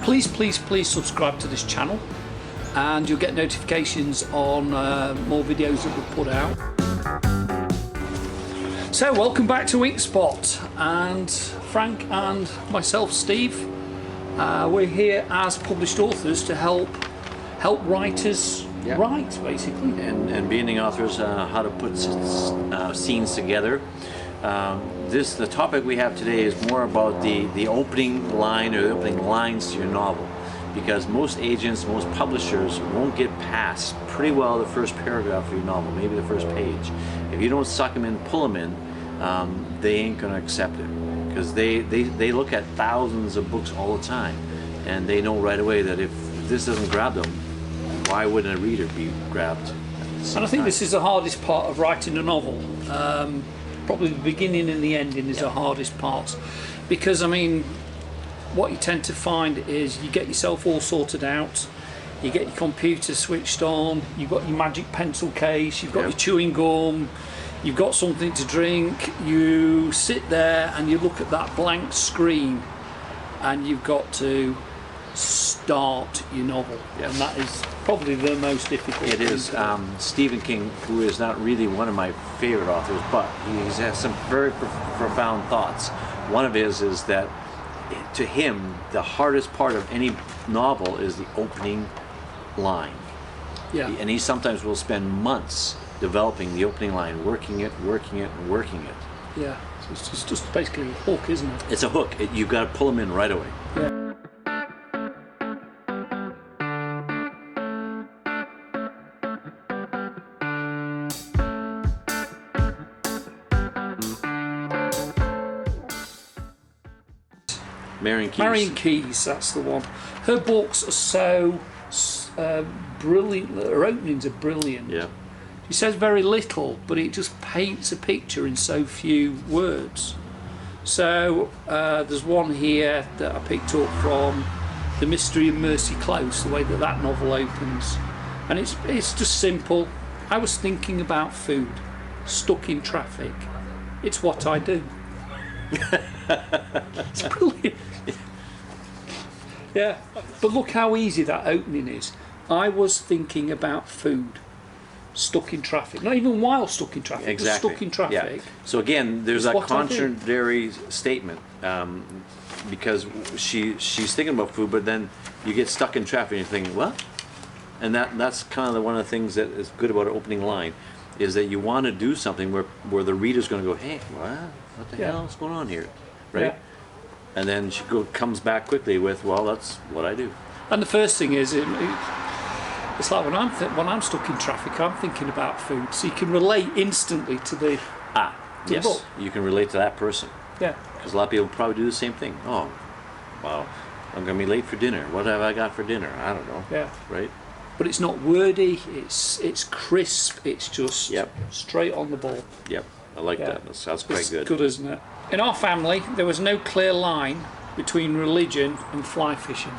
please subscribe to this channel, and you'll get notifications on more videos that we put out. So welcome back to Inkspot, and Frank and myself, Steve, we're here as published authors to help writers write, basically, and beginning authors how to put scenes together. The topic we have today is more about the opening line or the opening lines to your novel, because most agents, most publishers won't get past pretty well the first paragraph of your novel, maybe the first page. If you don't suck them in, pull them in, they ain't gonna accept it, because they look at thousands of books all the time, and they know right away that if this doesn't grab them, why wouldn't a reader be grabbed? And I think this is the hardest part of writing a novel. Probably the beginning and the ending is the hardest parts, because I mean, what you tend to find is you get yourself all sorted out, you get your computer switched on, you've got your magic pencil case, you've got your chewing gum, you've got something to drink, you sit there and you look at that blank screen and you've got to start your novel, and that is probably the most difficult. It is. Stephen King, who is not really one of my favorite authors, but he has some very profound thoughts. One of his is that to him the hardest part of any novel is the opening line. Yeah. And he sometimes will spend months developing the opening line, working it. Yeah. So it's just basically a hook, isn't it? It's a hook. You've got to pull them in right away. Yeah. Marion Keyes, that's the one. Her books are so brilliant. Her openings are brilliant. Yeah. She says very little, but it just paints a picture in so few words. So there's one here that I picked up from The Mystery of Mercy Close, the way that novel opens, and it's just simple. I was thinking about food, stuck in traffic. It's what I do. It's brilliant. Yeah, but look how easy that opening is. I was thinking about food, stuck in traffic. Not even while stuck in traffic, exactly. Stuck in traffic. Yeah. So again, there's a contradictory statement, because she's thinking about food, but then you get stuck in traffic and you're thinking, what? And that's kind of one of the things that is good about an opening line, is that you want to do something where the reader's going to go, hey, what the hell is going on here, right? Yeah. And then she comes back quickly with, well, that's what I do. And the first thing is, it's like when I'm stuck in traffic, I'm thinking about food, so you can relate instantly to the yes, book. You can relate to that person. Yeah. Because a lot of people probably do the same thing. Oh, wow, I'm going to be late for dinner. What have I got for dinner? I don't know. Yeah. Right? But it's not wordy, it's crisp, it's just straight on the ball. Yep, I like that. That's quite good. It's good, isn't it? In our family, there was no clear line between religion and fly fishing.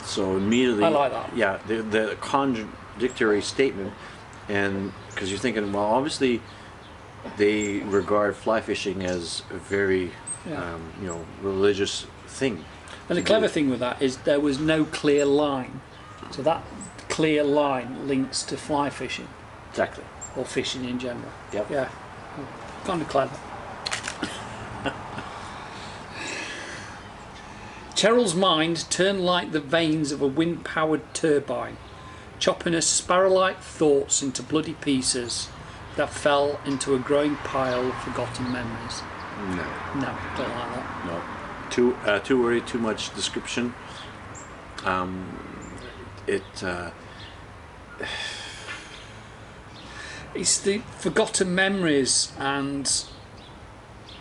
So immediately, I like that. Yeah, the contradictory statement, and because you're thinking, well, obviously they regard fly fishing as a very, religious thing. And the clever thing with that is there was no clear line. So that clear line links to fly fishing. Exactly. Or fishing in general. Yep. Yeah. Kind of clever. Cheryl's mind turned like the vanes of a wind-powered turbine, chopping her sparrow-like thoughts into bloody pieces that fell into a growing pile of forgotten memories. No, don't like that. No. Too wordy, too much description. It's the forgotten memories and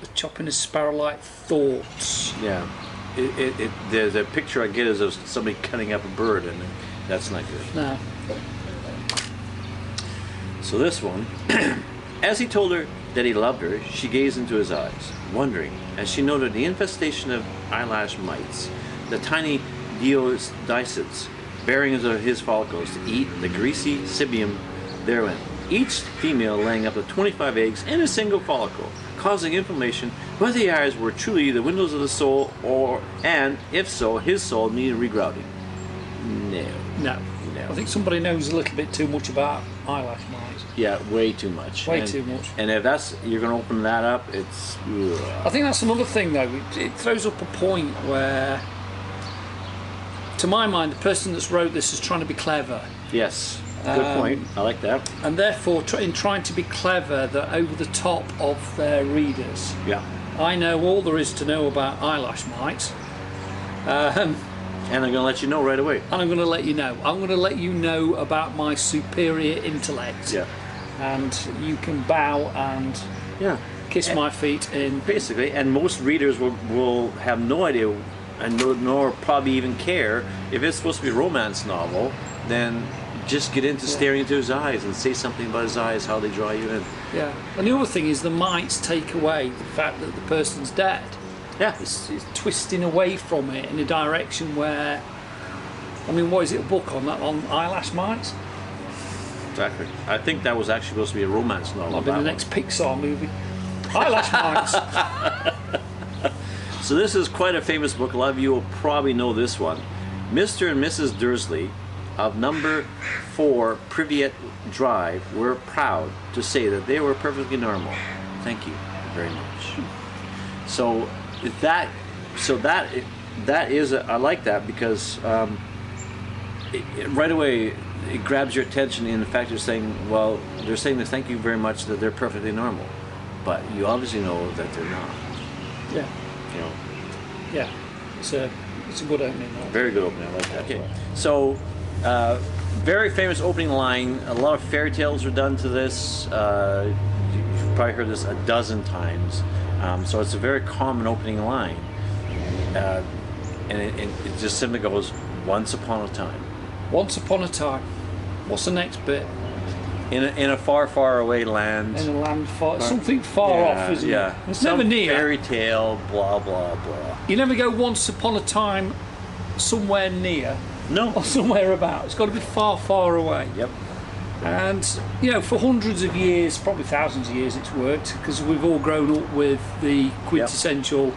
the chopping of sparrow-like thoughts. Yeah, there's a picture I get is of somebody cutting up a bird, and that's not good. No. So this one, as he told her that he loved her, she gazed into his eyes, wondering, as she noted the infestation of eyelash mites, the tiny deodicids bearing into his follicles to eat the greasy sebium therein, each female laying up to 25 eggs in a single follicle. causing inflammation, whether the eyes were truly the windows of the soul, and if so, his soul needed regrouting. No. I think somebody knows a little bit too much about eyelash mites. Yeah, way too much. Way too much. And if you're going to open that up, it's... Ugh. I think that's another thing though, it throws up a point where, to my mind, the person that's wrote this is trying to be clever. Yes, good point. I like that. And therefore, in trying to be clever, they're over the top of their readers. Yeah. I know all there is to know about eyelash mites. And I'm going to let you know right away. And I'm going to let you know. I'm going to let you know about my superior intellect. Yeah. And you can bow and kiss my feet in. Basically, and most readers will have no idea, and nor probably even care if it's supposed to be a romance novel. Then just get into staring into his eyes and say something about his eyes, how they draw you in. Yeah. And the other thing is the mites take away the fact that the person's dead. Yeah. It's twisting away from it in a direction where, I mean, what is it, a book on eyelash mites? Exactly. I think that was actually supposed to be a romance novel. Might be the next Pixar movie. Eyelash mites. So this is quite a famous book. A lot of you will probably know this one. Mr. and Mrs. Dursley of number 4 Privet Drive were proud to say that they were perfectly normal. Thank you very much. So that is I like that because right away it grabs your attention in the fact they're saying that thank you very much that they're perfectly normal, but you obviously know that they're not. Yeah. You know. Yeah. It's a good opening. Very good opening. I like that. Okay. So very famous opening line. A lot of fairy tales are done to this. You've probably heard this a dozen times. So it's a very common opening line, and it just simply goes, once upon a time. Once upon a time. What's the next bit? In a far, far away land. In a land far, something far off, isn't it? It's Some never near. Fairy tale, blah blah blah. You never go once upon a time somewhere near. No. Or somewhere about. It's got to be far, far away. Yep. And you know, for hundreds of years, probably thousands of years, it's worked because we've all grown up with the quintessential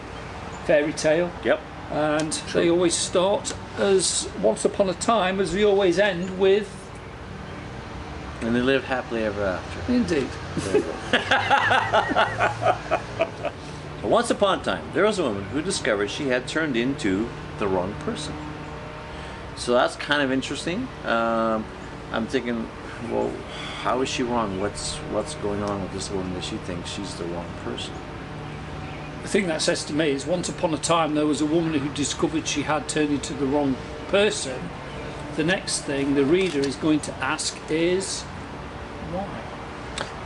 fairy tale. Yep. And they always start as once upon a time, as they always end with. And they live happily ever after. Indeed. Once upon a time, there was a woman who discovered she had turned into the wrong person. So that's kind of interesting. I'm thinking, well, how is she wrong? What's going on with this woman that she thinks she's the wrong person? The thing that says to me is once upon a time there was a woman who discovered she had turned into the wrong person. The next thing the reader is going to ask is why?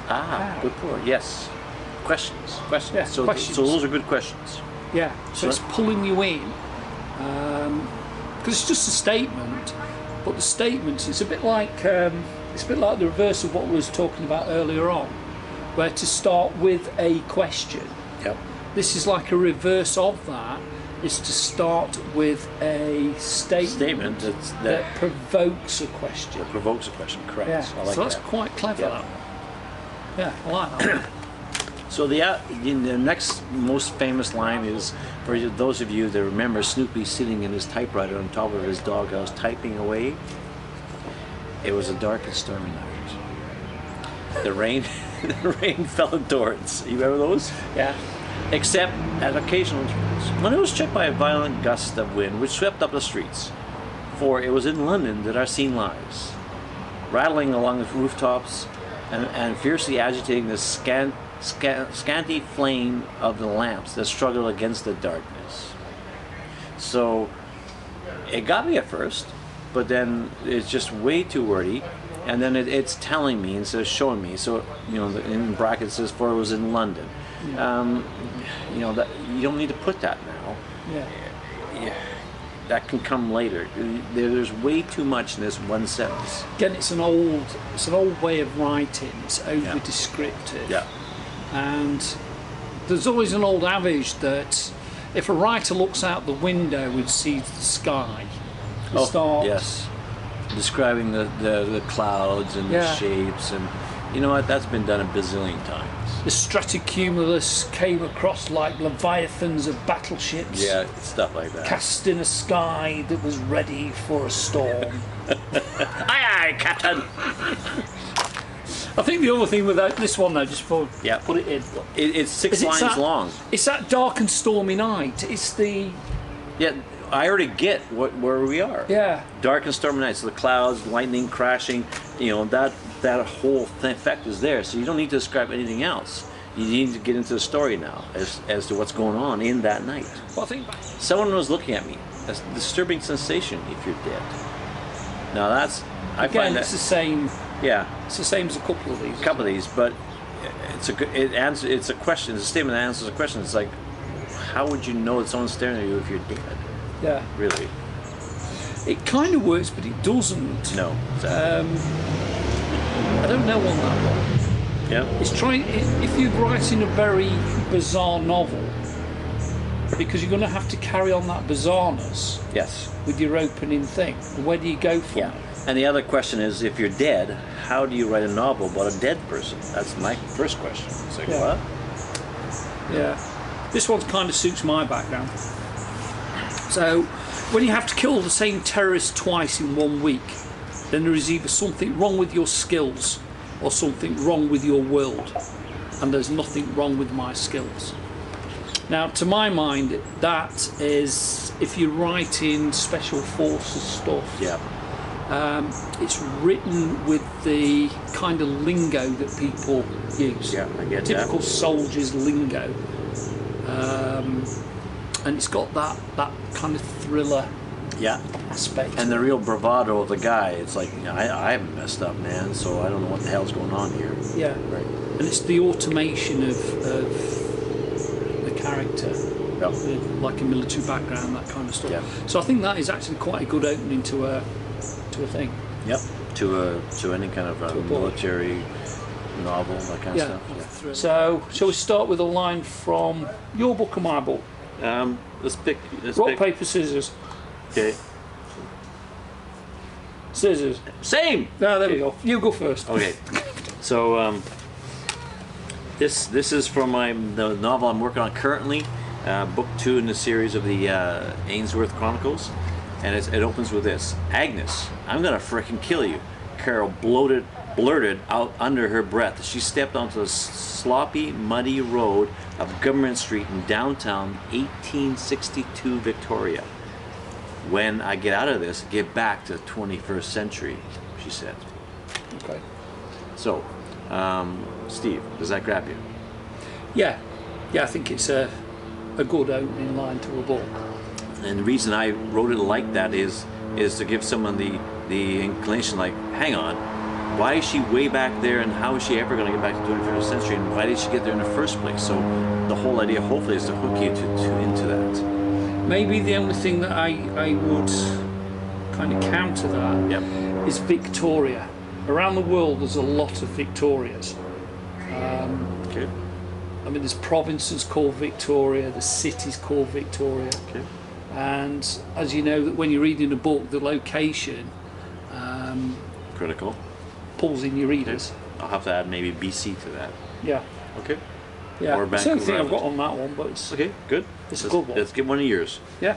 How? Good point. Yes. Questions. Yeah, so questions. So those are good questions. Yeah, so it's pulling you in. Because it's just a statement, but the statements, it's a bit like the reverse of what we was talking about earlier on, where to start with a question. Yep. This is like a reverse of that, is to start with a statement that provokes a question. That provokes a question, correct. Yeah, I like so that's that. quite clever. That one. Yeah, I like that. So the next most famous line is, for those of you that remember Snoopy sitting in his typewriter on top of his doghouse typing away. It was a dark and stormy night. The rain fell in torrents. You remember those? Yeah. Except at occasional intervals, when it was checked by a violent gust of wind which swept up the streets. For it was in London that our scene lies, rattling along the rooftops and fiercely agitating the scanty flame of the lamps that struggled against the darkness. So it got me at first, but then it's just way too wordy, and then it's telling me instead of showing me. So in brackets it says, for it was in London. Yeah. That you don't need to put that now. Yeah. That can come later. There's way too much in this one sentence. Again, it's an old way of writing. It's over descriptive. Yeah. And there's always an old adage that if a writer looks out the window and sees the sky, yes, describing the clouds and the shapes, and you know what? That's been done a bazillion times. the stratocumulus came across like leviathans of battleships. Yeah, stuff like that. Cast in a sky that was ready for a storm. Aye, aye, Captain. I think the other thing with this one, though, just before Yeah. put it in, It's 6 is it's lines that- long. It's that dark and stormy night. It's the Yeah, I already get where we are. yeah. Dark and stormy nights, the clouds, lightning crashing, you know, that whole effect is there. So you don't need to describe anything else. You need to get into the story now as to what's going on in that night. Well, I think Someone was looking at me. That's a disturbing sensation if you're dead. Now that's, I again, find that, it's the same. yeah, It's the same as a couple of these. a couple of these, but it's a question, it's a statement that answers a question. It's like, how would you know that someone's staring at you if you're dead? Yeah. Really? It kind of works, but it doesn't. No. Exactly. I don't know on that one. Yeah. It's trying. If you're writing a very bizarre novel, because you're going to have to carry on that bizarreness Yes. with your opening thing. Where do you go from? Yeah. And the other question is, if you're dead, how do you write a novel about a dead person? That's my first question. It's like, Yeah. what? Yeah. This one kind of suits my background. So, when you have to kill the same terrorist twice in 1 week, then there is either something wrong with your skills or something wrong with your world. And there's nothing wrong with my skills. Now, to my mind, that is, if you're writing special forces stuff, Yeah. it's written with the kind of lingo that people use. Yeah, I get Typical that. soldiers' lingo. And it's got that kind of thriller Yeah. aspect. And the real bravado of the guy, it's like, you know, I haven't messed up, man, so I don't know what the hell's going on here. Yeah. Right. And it's the automation of the character. Yep. With, like a military background, that kind of stuff. Yeah. So I think that is actually quite a good opening to a thing. Yep. To any kind of a book. military novel, that kind of stuff. So, shall we start with a line from your book or my book? Yeah. Let's pick. Rock, paper, scissors. Okay. Scissors. Same. No, there we go. You go first. Okay. So this is from the novel I'm working on currently, book 2 in the series of the Ainsworth Chronicles, and it opens with this: Agnes, I'm gonna frickin' kill you. Carol blurted out under her breath as she stepped onto the sloppy, muddy road of Government Street in downtown 1862 Victoria. When I get out of this, get back to the 21st century, she said. Okay. So, Steve, does that grab you? Yeah. Yeah, I think it's a good opening line to a book. And the reason I wrote it like that is to give someone the inclination, like, hang on, why is she way back there, and how is she ever going to get back to the 21st century, and why did she get there in the first place? So the whole idea, hopefully, is to hook you into that. Maybe the only thing that I would kind of counter that Yep. is Victoria. Around the world, there's a lot of Victorias. Okay. I mean, there's provinces called Victoria, there's cities called Victoria. Okay. And as you know, that when you're reading a book, the location Critical. pulls in your readers. I'll have to add maybe BC to that. Yeah, Okay. yeah. Or It's the only thing Vancouver I've got on that one, but it's Okay. Good. It's a good one. Let's get one of yours. yeah.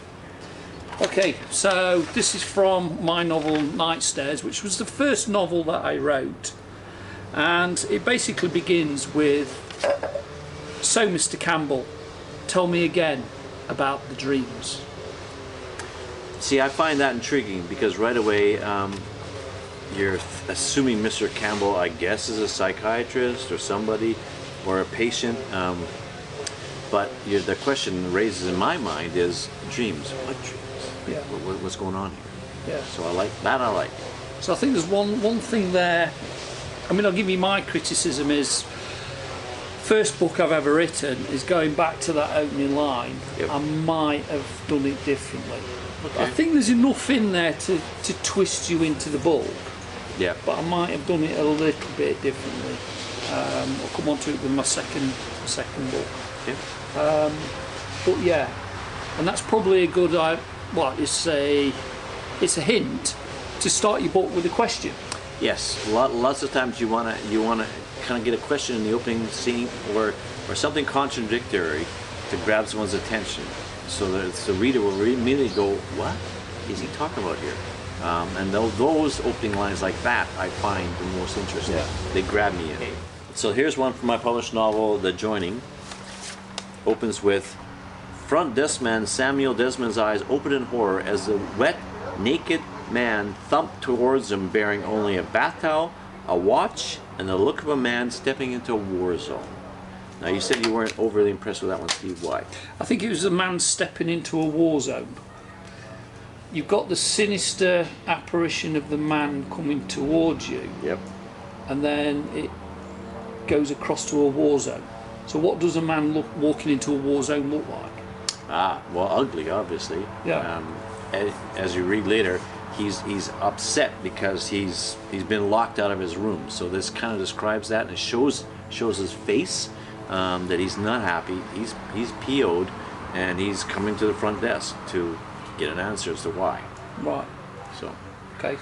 Okay, so this is from my novel Night Stairs, which was the first novel that I wrote, and it basically begins with, "So, Mr. Campbell, tell me again about the dreams." See, I find that intriguing because right away you're assuming Mr. Campbell, I guess, is a psychiatrist or somebody or a patient. But the question raises in my mind is dreams. What dreams? Yeah. What's going on here? Yeah. So I like that. I like. So I think there's one thing there. I mean, I'll give you my criticism is, first book I've ever written is going back to that opening line. Yep. I might have done it differently. Okay. I think there's enough in there to twist you into the book, Yeah. but I might have done it a little bit differently. I'll come on to it with my second book. Okay. But yeah, and that's probably a good. It's a hint to start your book with a question. Yes. Lots of times you wanna kind of get a question in the opening scene or something contradictory to grab someone's attention, so that the reader will immediately go, what is he talking about here? And those opening lines like that I find the most interesting. Yeah. They grab me in. So here's one from my published novel, The Joining. Opens with, front desk man Samuel Desmond's eyes opened in horror as the wet, naked man thumped towards him bearing only a bath towel, a watch, and the look of a man stepping into a war zone. Now you said you weren't overly impressed with that one, Steve. Why? I think it was a man stepping into a war zone. You've got the sinister apparition of the man coming towards you. Yep. And then it goes across to a war zone. So what does a man walking into a war zone look like? Ah, well, ugly, obviously. Yeah. As you read later, he's upset because he's been locked out of his room. So this kind of describes that, and it shows his face, that he's not happy. He's PO'd, and he's coming to the front desk to get an answer as to why. Right. So. Okay.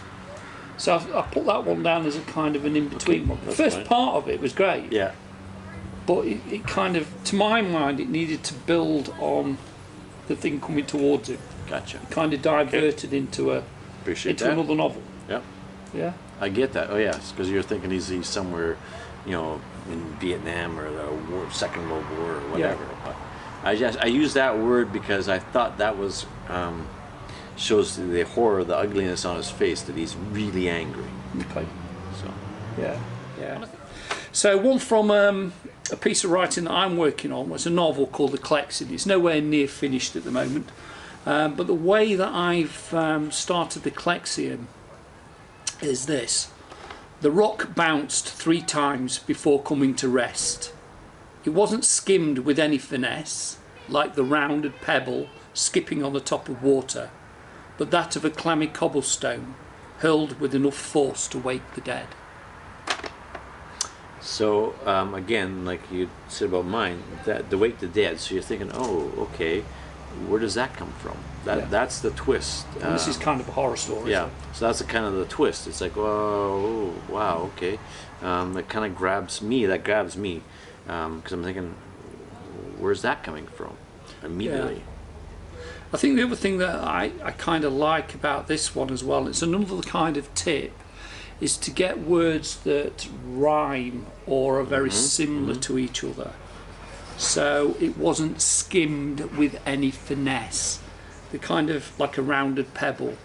So I put that one down as a kind of an in-between one. The first fine. part of it was great. Yeah. But it kind of, to my mind, it needed to build on the thing coming towards him. Gotcha. It kind of diverted into Appreciate that. another novel. Yeah. Yeah. I get that. Oh yes, because you're thinking he's somewhere, in Vietnam or the Second World War or whatever. Yeah. But I use that word because I thought that was shows the horror, the ugliness on his face, that he's really angry. Okay. So. Yeah. Yeah. So one from a piece of writing that I'm working on was a novel called The Collection. It's nowhere near finished at the moment, but the way that I've started the Collection is this. The rock bounced 3 times before coming to rest. It wasn't skimmed with any finesse, like the rounded pebble skipping on the top of water, but that of a clammy cobblestone, hurled with enough force to wake the dead. So again, like you said about mine, that the wake the dead. So you're thinking, oh, okay, where does that come from? That's the twist. And this is kind of a horror story. Yeah. So that's the kind of the twist. It's like, oh, wow, okay. That kind of grabs me. That grabs me because I'm thinking, where's that coming from? Immediately. Yeah. I think the other thing that I kind of like about this one as well, it's another kind of tip, is to get words that rhyme or are very similar to each other. So it wasn't skimmed with any finesse. The kind of like a rounded pebble.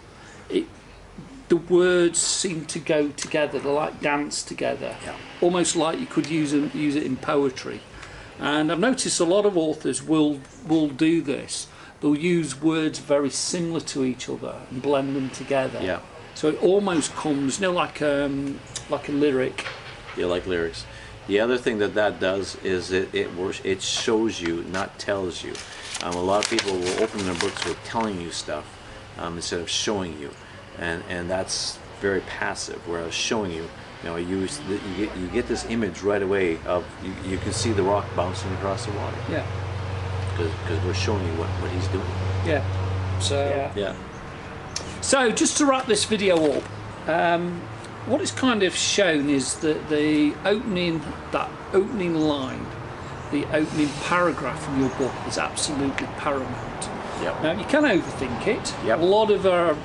The words seem to go together. They like dance together. Yeah. Almost like you could use it in poetry. And I've noticed a lot of authors will do this. They'll use words very similar to each other and blend them together. Yeah. So it almost comes, like a lyric. Yeah, like lyrics. The other thing that does is it shows you, not tells you. A lot of people will open their books with telling you stuff instead of showing you, and that's very passive. Whereas showing you, you get this image right away of you can see the rock bouncing across the water. Yeah. Because we're showing you what he's doing. Yeah. So. Yeah. So just to wrap this video up, what it's kind of shown is that that opening line, the opening paragraph in your book is absolutely paramount. Yep. Now you can overthink it. Yep. A lot of our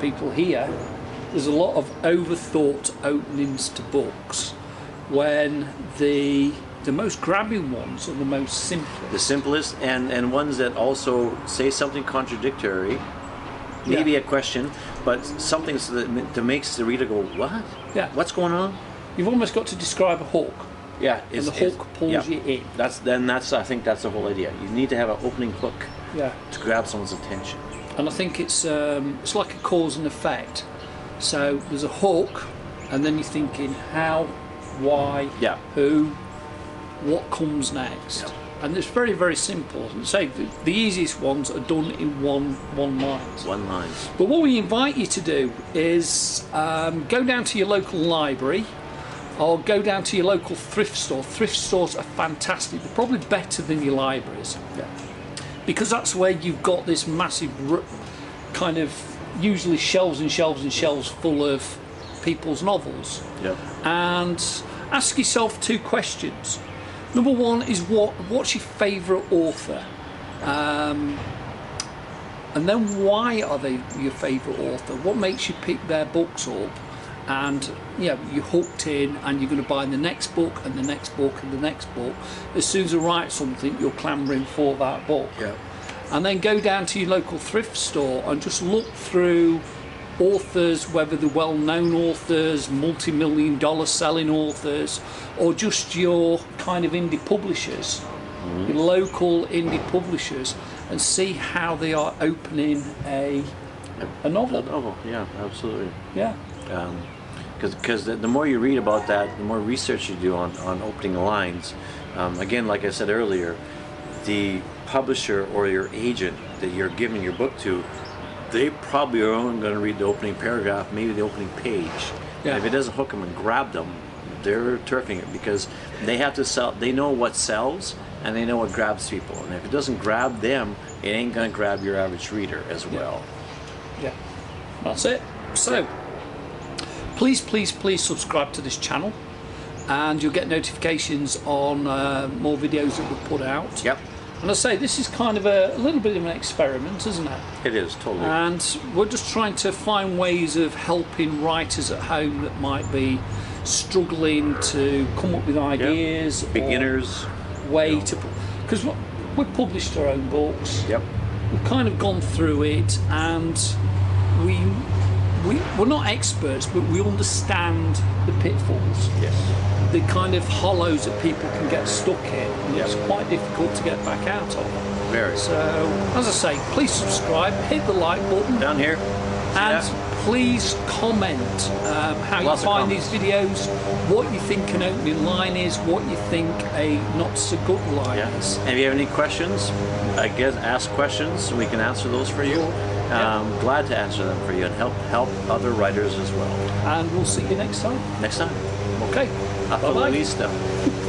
people here, there's a lot of overthought openings to books, when the most grabbing ones are the most simplest. The simplest and ones that also say something contradictory, maybe a question, but something that makes the reader go, what? Yeah. What's going on? You've almost got to describe a hook. Yeah. And the hook pulls you in. I think that's the whole idea. You need to have an opening hook to grab someone's attention. And I think it's like a cause and effect. So there's a hook, and then you're thinking how, why, who, what comes next. Yeah. And it's very, very simple. Say the easiest ones are done in one line. One line. But what we invite you to do is go down to your local library, or go down to your local thrift store. Thrift stores are fantastic. They're probably better than your libraries. Yeah. Because that's where you've got this massive kind of, usually shelves and shelves and shelves full of people's novels. Yep. And ask yourself 2 questions. Number 1 is what's your favourite author? And then why are they your favourite author? What makes you pick their books up? And you're hooked in, and you're going to buy the next book and the next book and the next book. As soon as I write something, you're clamouring for that book. Yeah. And then go down to your local thrift store and just look through authors, whether they're well-known authors, multi-million-dollar selling authors, or just your kind of indie publishers, your local indie publishers, and see how they are opening a novel. A novel, yeah, absolutely. Yeah. Because the more you read about that, the more research you do on opening lines. Again, like I said earlier, the publisher or your agent that you're giving your book to, they probably are only going to read the opening paragraph, maybe the opening page. Yeah. And if it doesn't hook them and grab them, they're turfing it, because they have to sell. They know what sells and they know what grabs people. And if it doesn't grab them, it ain't going to grab your average reader as well. Yeah. That's it. So, please subscribe to this channel, and you'll get notifications on more videos that we put out. Yep. And I say, this is kind of a little bit of an experiment, isn't it? It is, totally. And we're just trying to find ways of helping writers at home that might be struggling to come up with ideas. Yep. Beginners. Because we've published our own books. Yep. We've kind of gone through it, and we're not experts, but we understand the pitfalls. Yes. The kind of hollows that people can get stuck in, and it's quite difficult to get back out of. Very. So, as I say, please subscribe, hit the like button, Down here. and please comment how Lots you of find comments. these videos, what you think an opening line is, what you think a not so good line is. And if you have any questions, I guess ask questions, we can answer those for you. Glad to answer them for you and help other writers as well. And we'll see you next time. Next time. Okay. Hasta la Bye-bye. vista.